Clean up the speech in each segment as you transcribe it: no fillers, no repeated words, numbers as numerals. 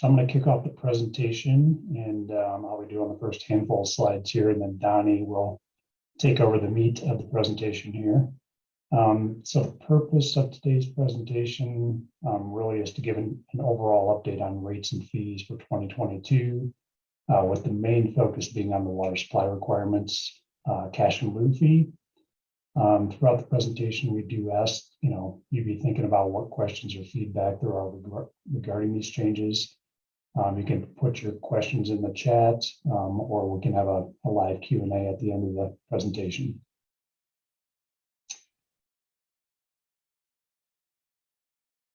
So I'm going to kick off the presentation, and I'll be doing the first handful of slides here, and then Donnie will take over the meat of the presentation here. So the purpose of today's presentation really is to give an overall update on rates and fees for 2022, with the main focus being on the water supply requirements, cash in lieu fee. Throughout the presentation, we do ask, you be thinking about what questions or feedback there are regarding these changes. You can put your questions in the chat, or we can have a live Q&A at the end of the presentation.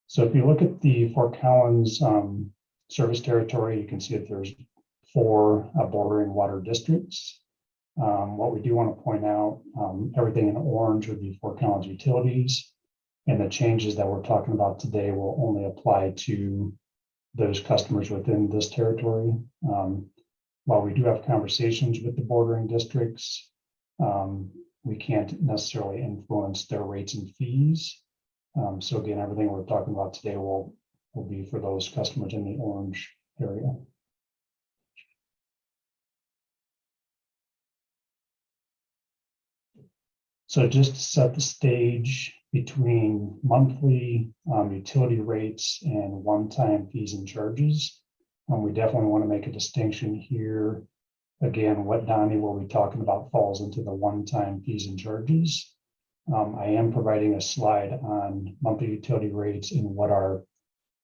So if you look at the Fort Collins service territory, you can see that there's 4 bordering water districts. What we do want to point out, everything in orange would be Fort Collins utilities, and the changes that we're talking about today will only apply to those customers within this territory. While we do have conversations with the bordering districts, we can't necessarily influence their rates and fees. So again, everything we're talking about today will be for those customers in the orange area. So just to set the stage between monthly utility rates and one-time fees and charges, we definitely want to make a distinction here. Again, what Donnie will be talking about falls into the one-time fees and charges. I am providing a slide on monthly utility rates and what our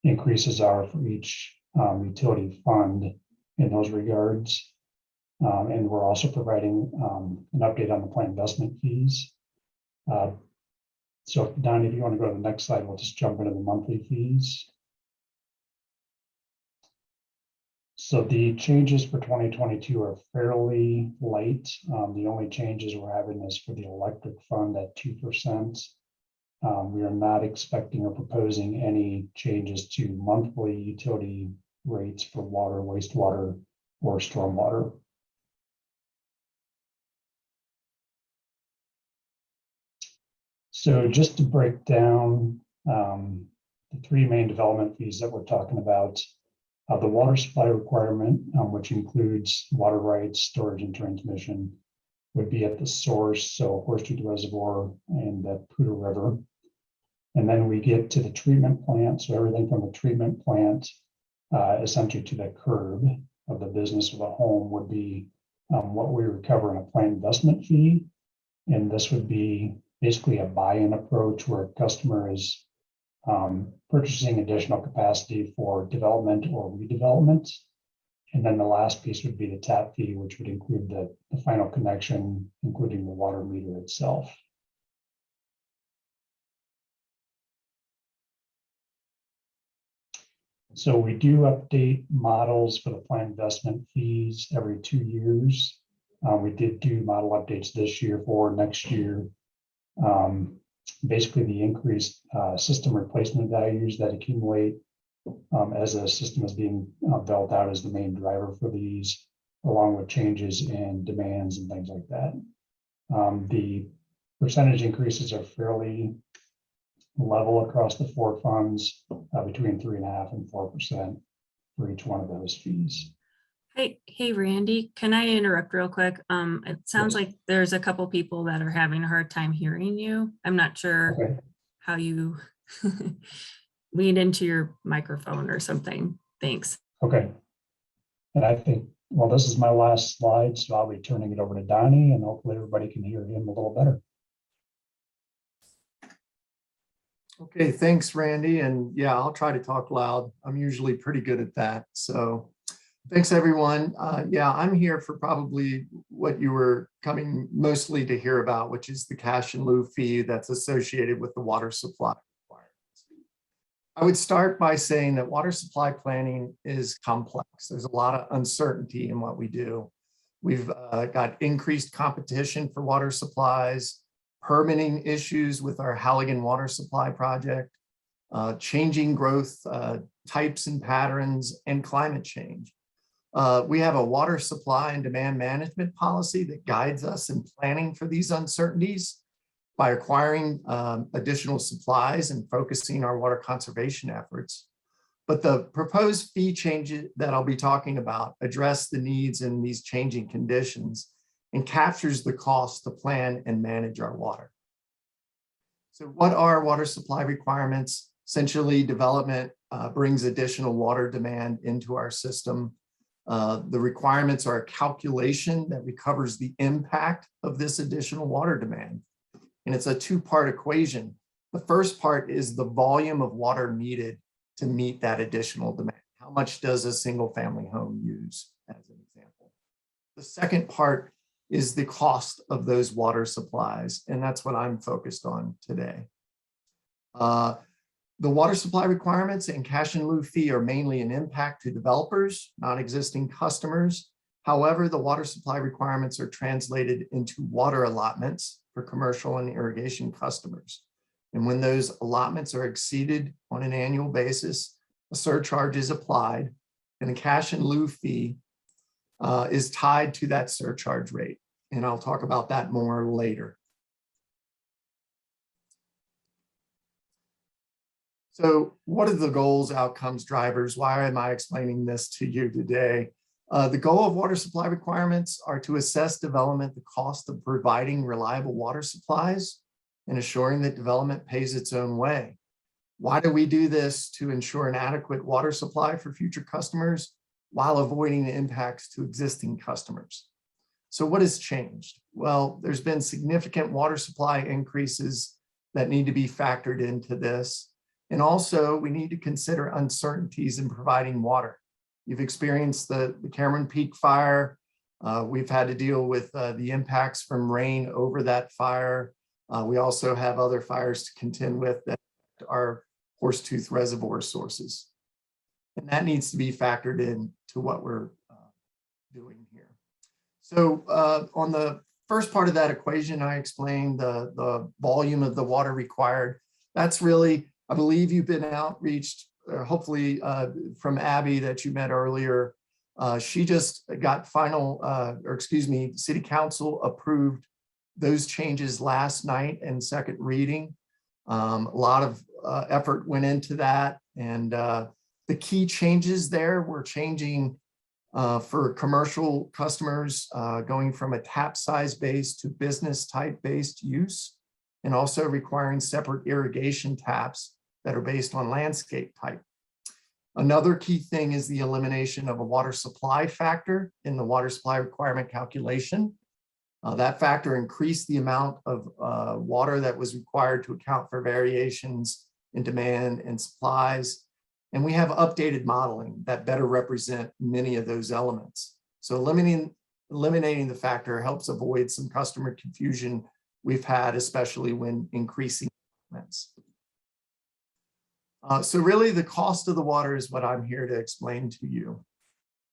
increases are for each utility fund in those regards. And we're also providing an update on the planned investment fees. So Donnie, if you want to go to the next slide, we'll just jump into the monthly fees. So the changes for 2022 are fairly light. The only changes we're having is for the electric fund at 2%. We are not expecting or proposing any changes to monthly utility rates for water, wastewater, or stormwater. So just to break down the 3 main development fees that we're talking about, the water supply requirement, which includes water rights, storage, and transmission, would be at the source, so Horseshoe Reservoir and the Poudre River. And then we get to the treatment plant, so everything from the treatment plant essentially to the curb of the business or the home would be what we recover in a planned investment fee. And this would be basically a buy-in approach where a customer is purchasing additional capacity for development or redevelopment. And then the last piece would be the tap fee, which would include the final connection, including the water meter itself. So we do update models for the planned investment fees every 2 years. We did do model updates this year for next year. Basically, the increased system replacement values that accumulate as a system is being built out is the main driver for these, along with changes in demands and things like that. The percentage increases are fairly level across the 4 funds, between 3.5% and 4% for each one of those fees. Hey, Randy, can I interrupt real quick? It sounds like there's a couple people that are having a hard time hearing you. I'm not sure how you lean into your microphone or something. Thanks. Okay. And I think, well, this is my last slide, so I'll be turning it over to Donnie, and hopefully everybody can hear him a little better. Okay, thanks, Randy. And yeah, I'll try to talk loud. I'm usually pretty good at that. So thanks, everyone. Yeah, I'm here for probably what you were coming mostly to hear about, which is the cash in lieu fee that's associated with the water supply requirements. I would start by saying that water supply planning is complex. There's a lot of uncertainty in what we do. We've got increased competition for water supplies, permitting issues with our Halligan water supply project, changing growth types and patterns, and climate change. We have a water supply and demand management policy that guides us in planning for these uncertainties by acquiring additional supplies and focusing our water conservation efforts. But the proposed fee changes that I'll be talking about address the needs in these changing conditions and captures the cost to plan and manage our water. So what are water supply requirements? Essentially, development brings additional water demand into our system. The requirements are a calculation that recovers the impact of this additional water demand. And it's a two-part equation. The first part is the volume of water needed to meet that additional demand. How much does a single family home use, as an example? The second part is the cost of those water supplies, and that's what I'm focused on today. The water supply requirements and cash in lieu fee are mainly an impact to developers, not existing customers. However, the water supply requirements are translated into water allotments for commercial and irrigation customers. And when those allotments are exceeded on an annual basis, a surcharge is applied, and a cash in lieu fee is tied to that surcharge rate. And I'll talk about that more later. So what are the goals, outcomes, drivers? Why am I explaining this to you today? The goal of water supply requirements are to assess development, the cost of providing reliable water supplies, and assuring that development pays its own way. Why do we do this? To ensure an adequate water supply for future customers while avoiding the impacts to existing customers. So what has changed? Well, there's been significant water supply increases that need to be factored into this. And also we need to consider uncertainties in providing water. You've experienced the Cameron Peak fire. We've had to deal with the impacts from rain over that fire. We also have other fires to contend with that are Horsetooth reservoir sources. And that needs to be factored in to what we're doing here. So on the first part of that equation, I explained the volume of the water required. That's really, I believe you've been outreached, hopefully from Abby that you met earlier. She just got City Council approved those changes last night in second reading. A lot of effort went into that. And the key changes there were changing for commercial customers, going from a tap size based to business type based use, and also requiring separate irrigation taps that are based on landscape type. Another key thing is the elimination of a water supply factor in the water supply requirement calculation. That factor increased the amount of water that was required to account for variations in demand and supplies. And we have updated modeling that better represent many of those elements. So eliminating the factor helps avoid some customer confusion we've had, especially when increasing elements. So really the cost of the water is what I'm here to explain to you.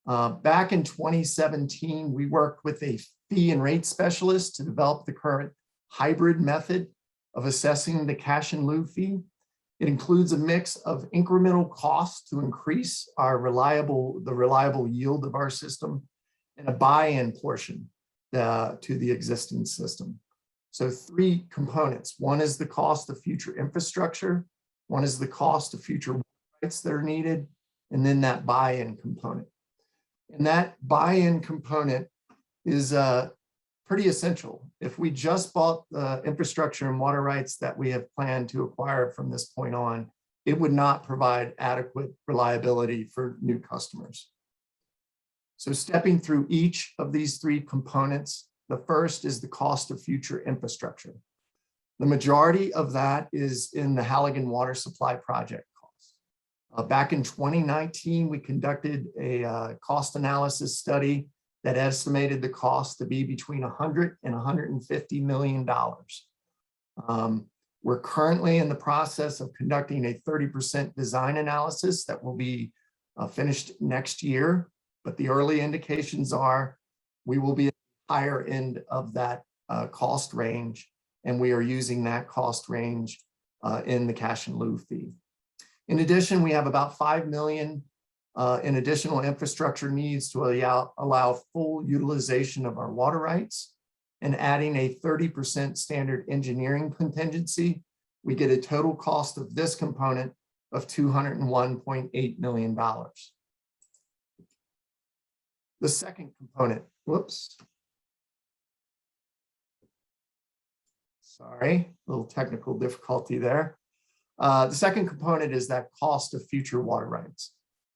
Back in 2017, we worked with a fee and rate specialist to develop the current hybrid method of assessing the cash in lieu fee. It includes a mix of incremental costs to increase the reliable yield of our system, and a buy-in portion to the existing system. So three components. One is the cost of future infrastructure. One is the cost of future rights that are needed, and then that buy-in component. And that buy-in component is pretty essential. If we just bought the infrastructure and water rights that we have planned to acquire from this point on, it would not provide adequate reliability for new customers. So stepping through each of these three components, the first is the cost of future infrastructure. The majority of that is in the Halligan Water Supply Project cost. Back in 2019, we conducted a cost analysis study that estimated the cost to be between $100 and $150 million. We're currently in the process of conducting a 30% design analysis that will be finished next year, but the early indications are we will be at the higher end of that cost range, and we are using that cost range in the cash in lieu fee. In addition, we have about $5 million in additional infrastructure needs to allow full utilization of our water rights, and adding a 30% standard engineering contingency. We get a total cost of this component of $201.8 million. The second component, whoops. Sorry, a little technical difficulty there. The second component is that cost of future water rights.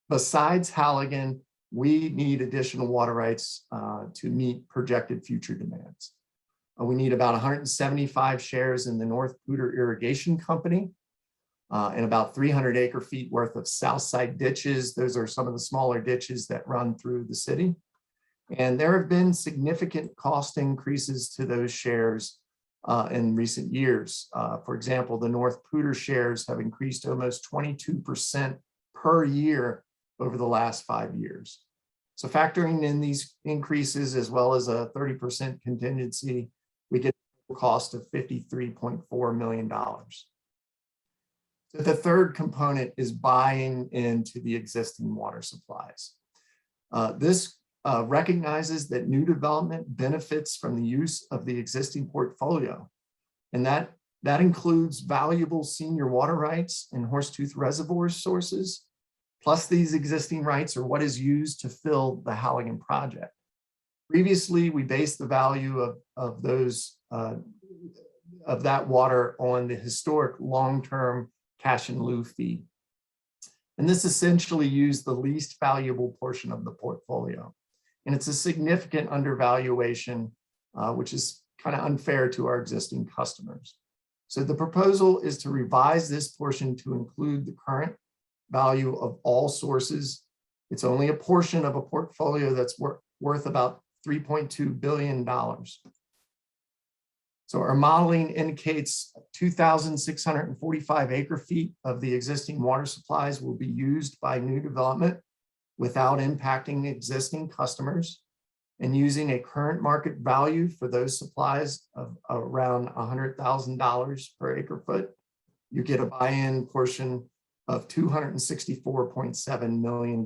Besides Halligan, we need additional water rights to meet projected future demands. We need about 175 shares in the North Pooter Irrigation Company and about 300 acre-feet worth of south side ditches. Those are some of the smaller ditches that run through the city. And there have been significant cost increases to those shares in recent years. For example, the North Pooter shares have increased almost 22% per year over the last 5 years. So factoring in these increases as well as a 30% contingency, we get a cost of $53.4 million. So the third component is buying into the existing water supplies. This recognizes that new development benefits from the use of the existing portfolio. And that includes valuable senior water rights and Horsetooth Reservoir sources, plus these existing rights are what is used to fill the Halligan project. Previously, we based the value of that water on the historic long-term cash in lieu fee. And this essentially used the least valuable portion of the portfolio. And it's a significant undervaluation, which is kind of unfair to our existing customers. So the proposal is to revise this portion to include the current value of all sources. It's only a portion of a portfolio that's worth about $3.2 billion. So our modeling indicates 2,645 acre-feet of the existing water supplies will be used by new development without impacting existing customers, and using a current market value for those supplies of around $100,000 per acre foot, you get a buy-in portion of $264.7 million.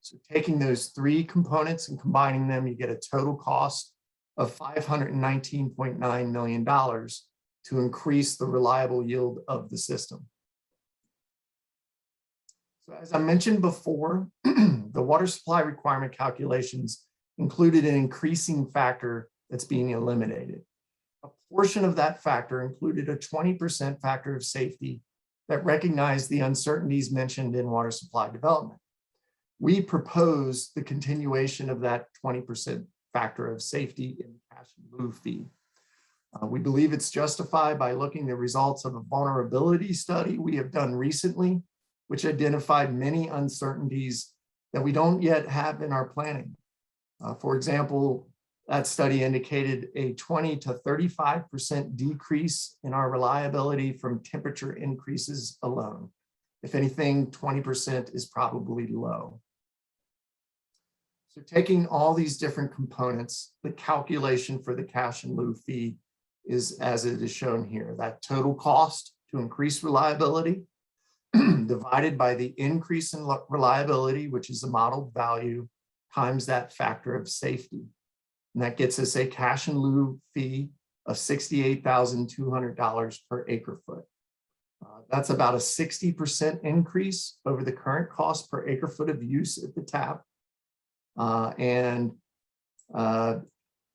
So taking those three components and combining them, you get a total cost of $519.9 million to increase the reliable yield of the system. So as I mentioned before, the water supply requirement calculations included an increasing factor that's being eliminated. A portion of that factor included a 20% factor of safety that recognized the uncertainties mentioned in water supply development. We propose the continuation of that 20% factor of safety in the cash in lieu fee. We believe it's justified by looking at the results of a vulnerability study we have done recently, which identified many uncertainties that we don't yet have in our planning. For example, that study indicated a 20 to 35% decrease in our reliability from temperature increases alone. If anything, 20% is probably low. So taking all these different components, the calculation for the cash in lieu fee is as it is shown here, that total cost to increase reliability divided by the increase in reliability, which is the modeled value, times that factor of safety. And that gets us a cash in lieu fee of $68,200 per acre foot. That's about a 60% increase over the current cost per acre foot of use at the tap.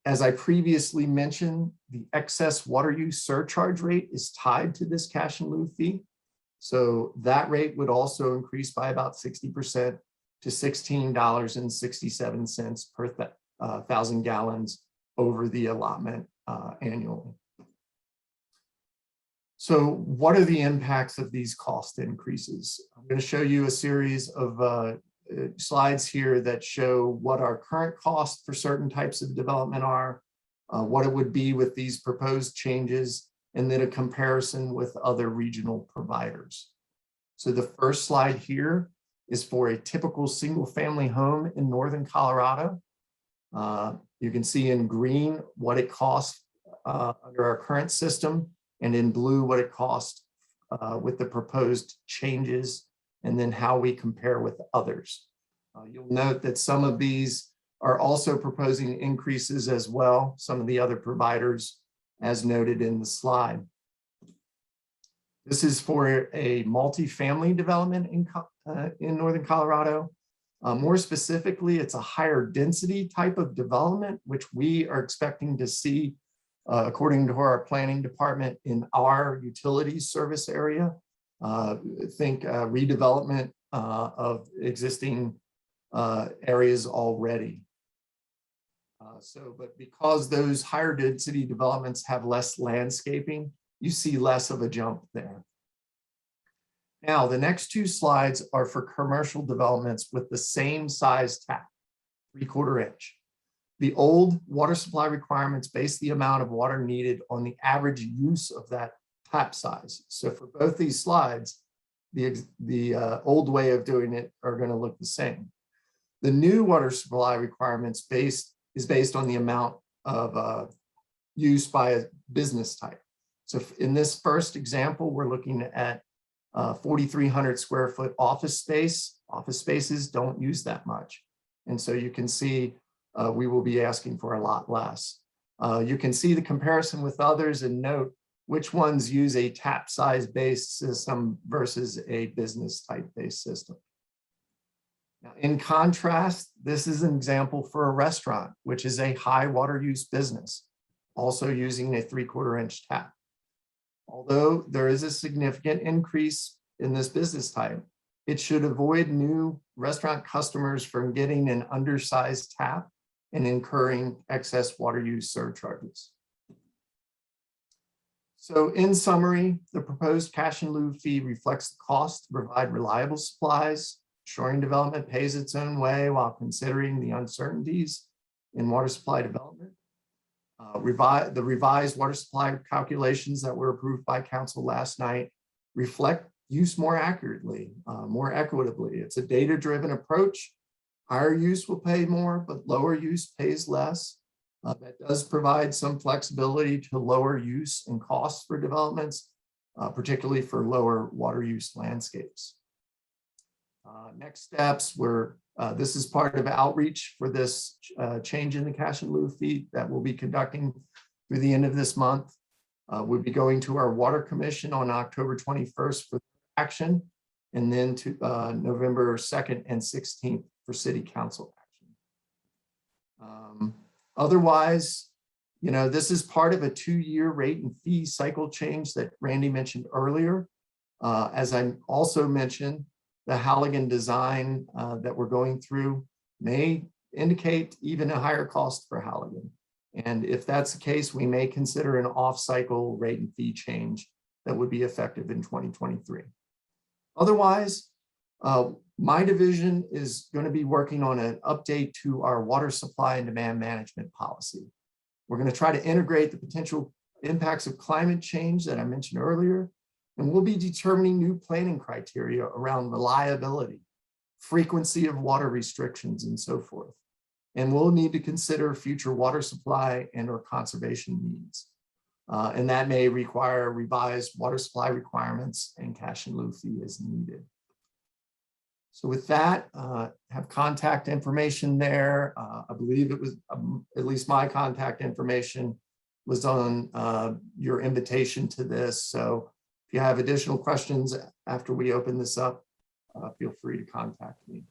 As I previously mentioned, the excess water use surcharge rate is tied to this cash in lieu fee. So that rate would also increase by about 60% to $16.67 per 1,000 gallons over the allotment annually. So what are the impacts of these cost increases? I'm going to show you a series of slides here that show what our current costs for certain types of development are, what it would be with these proposed changes, and then a comparison with other regional providers. So the first slide here is for a typical single family home in northern Colorado. You can see in green what it costs under our current system, and in blue what it costs with the proposed changes, and then how we compare with others. You'll note that some of these are also proposing increases as well, some of the other providers as noted in the slide. This is for a multifamily development in Northern Colorado. More specifically, it's a higher density type of development, which we are expecting to see, according to our planning department, in our utilities service area. Think redevelopment of existing areas already. But because those higher density developments have less landscaping, you see less of a jump there. Now, the next two slides are for commercial developments with the same size tap, 3/4 inch. The old water supply requirements base the amount of water needed on the average use of that tap size. So for both these slides, the old way of doing it are going to look the same. The new water supply requirements is based on the amount of use by a business type. So in this first example, we're looking at 4,300 square foot office space. Office spaces don't use that much. And so you can see we will be asking for a lot less. You can see the comparison with others and note which ones use a tap size based system versus a business type based system. Now, in contrast, this is an example for a restaurant, which is a high water use business, also using a 3/4 inch tap. Although there is a significant increase in this business type, it should avoid new restaurant customers from getting an undersized tap and incurring excess water use surcharges. So in summary, the proposed cash in lieu fee reflects the cost to provide reliable supplies. Shoring development pays its own way while considering the uncertainties in water supply development. The revised water supply calculations that were approved by council last night reflect use more accurately, more equitably. It's a data-driven approach. Higher use will pay more, but lower use pays less. That does provide some flexibility to lower use and costs for developments, particularly for lower water use landscapes. Next steps were, this is part of outreach for this change in the cash in lieu fee that we'll be conducting through the end of this month. We'll be going to our Water Commission on October 21st for action, and then to November 2nd and 16th for City Council action. Otherwise, you know, this is part of a 2-year rate and fee cycle change that Randy mentioned earlier. As I also mentioned, the Halligan design that we're going through may indicate even a higher cost for Halligan. And if that's the case, we may consider an off-cycle rate and fee change that would be effective in 2023. Otherwise, my division is going to be working on an update to our water supply and demand management policy. We're going to try to integrate the potential impacts of climate change that I mentioned earlier, and we'll be determining new planning criteria around reliability, frequency of water restrictions, and so forth. And we'll need to consider future water supply and or conservation needs. And that may require revised water supply requirements and cash in lieu fee as needed. So with that, have contact information there. I believe it was, at least my contact information was on your invitation to this. So if you have additional questions after we open this up, feel free to contact me.